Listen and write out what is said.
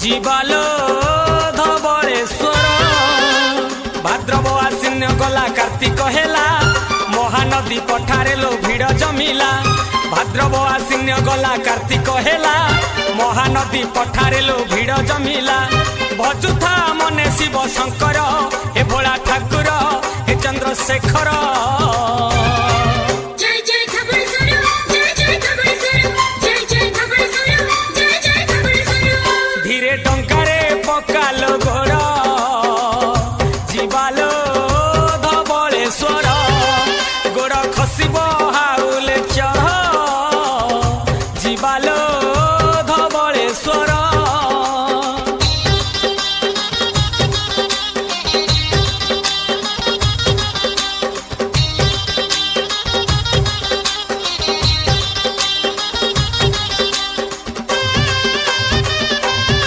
जीवालो धवलेश्वर भाद्रव आश्विन गला कार्तिक हेला महानदी पठारे लो भिड़ जमिला। भाद्रव आश्विन गला कार्तिक हेला महानदी पठारे लो भिड़ जमिला। भजुथा मने शिव शंकर हे भोला ठाकुर हे चंद्रशेखर। धीरे टंकारे पकालो